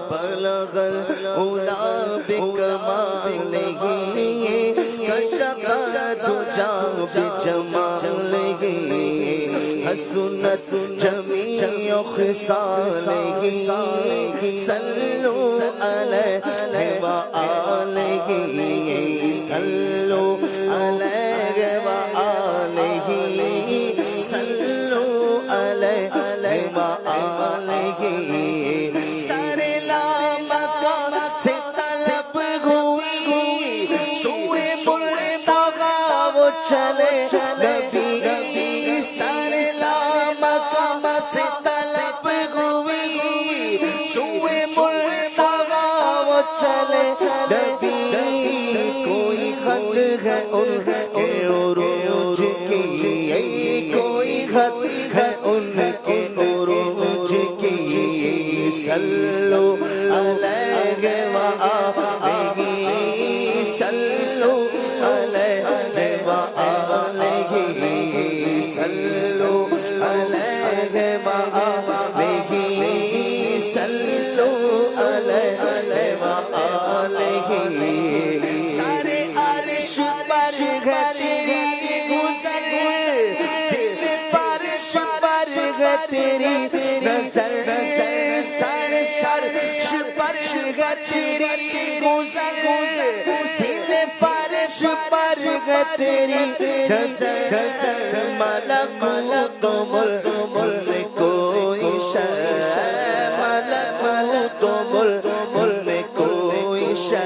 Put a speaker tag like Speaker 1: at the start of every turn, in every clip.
Speaker 1: بلغ العلا بکمالہ کشف الدجا بجمالہ حسنت جمیع خصالہ صلوا علیہ وآلہ صلوا علیہ وآلہ صلوا علیہ وآلہ سارے لامکان سے طلب ہوئی سوئے مرتضیٰ وہ چلے نبی سارے لامکان سے طلب ہوئی سوئے مرتضیٰ وہ چلے نبی کوئی خط ہے ان کے عروج کی کوئی خط ہے ان کے عروج کی صلوا علیہ وآلہ صلوا علیہ وآلہ صلوا علیہ وآلہ صلوا علیہ وآلہ سارے عرش پر ہے تیری گزر دل فرش پر ہے تیری نظر سارے عرش پر ہے تیری گزر دل فرش پر ہے تیری نظر ملکوت ملک کوئی شے ملکوت ملک کوئی شے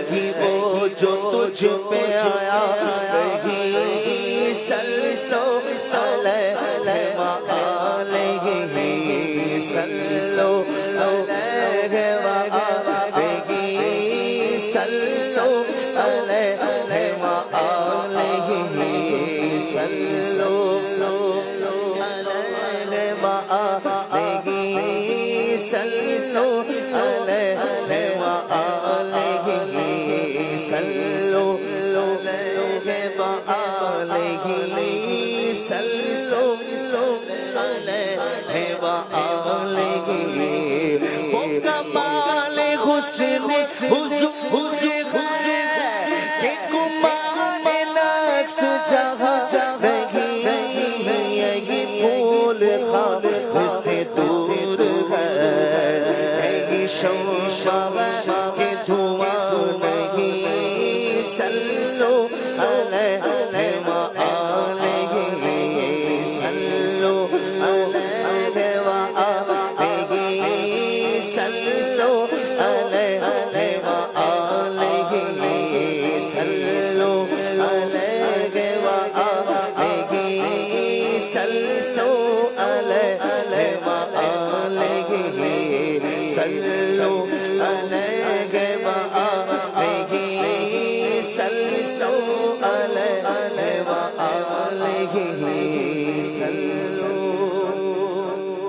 Speaker 1: ہی وہ جو تجھ پہ آیا وہی صلوا علیہ وآلہ صلوا علیہ وآلہ صلوا علیہ وآلہ صلوا علیہ وآلہ صلوا علیہ وآلہ صلوا علیہ وآلہ صلوا علیہ وآلہ وہ کمال حسن حضور کہ گمان نقص جہاں نہیں یہی پھول خالق سے دور ہے یہی شمع کہ دھواں نہیں صلوا علیہ وآلہ صلوا علیہ وآلہ صلوا علیہ وآلہ صلوا علیہ وآلہ صلوا علیہ وآلہ صلوا علیہ وآلہ صلوا علیہ وآلہ صلوا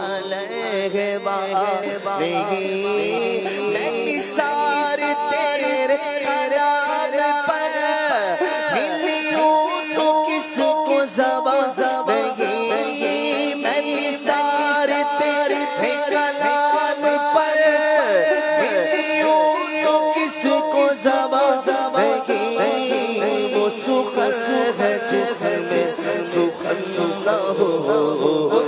Speaker 1: علیہ وآلہ میں نثار تیرے خیال پر ملیوں تو کس کو زبان نہیں میں نثار تیرے خیال پر ملیوں تو کس کو زبان نہیں وہ سخن ہے جس میں سخن نہ ہو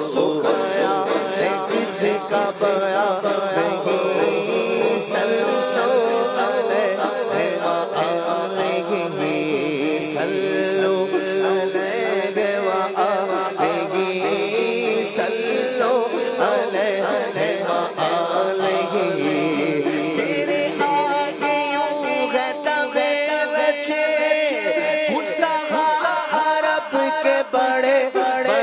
Speaker 1: سکھایا ہے جس کا بیاں نہیں صلوا علیہ وآلہ صلوا علیہ وآلہ صلوا علیہ وآلہ تیرے آگے یوں ہے تغے بچے عرب کے بڑے بڑے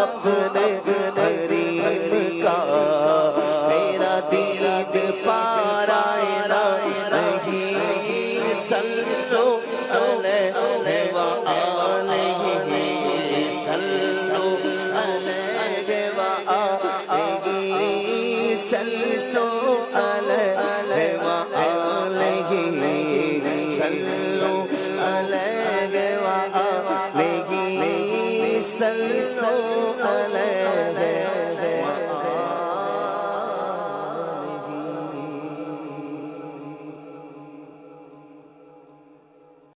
Speaker 1: اپنے حریم کا میرا دید پارائے نہیں صلو علیہ وآلہ صلو علیہ وآلہ صلو علیہ وآلہ صلو علیہ وآلہ صلو علیہ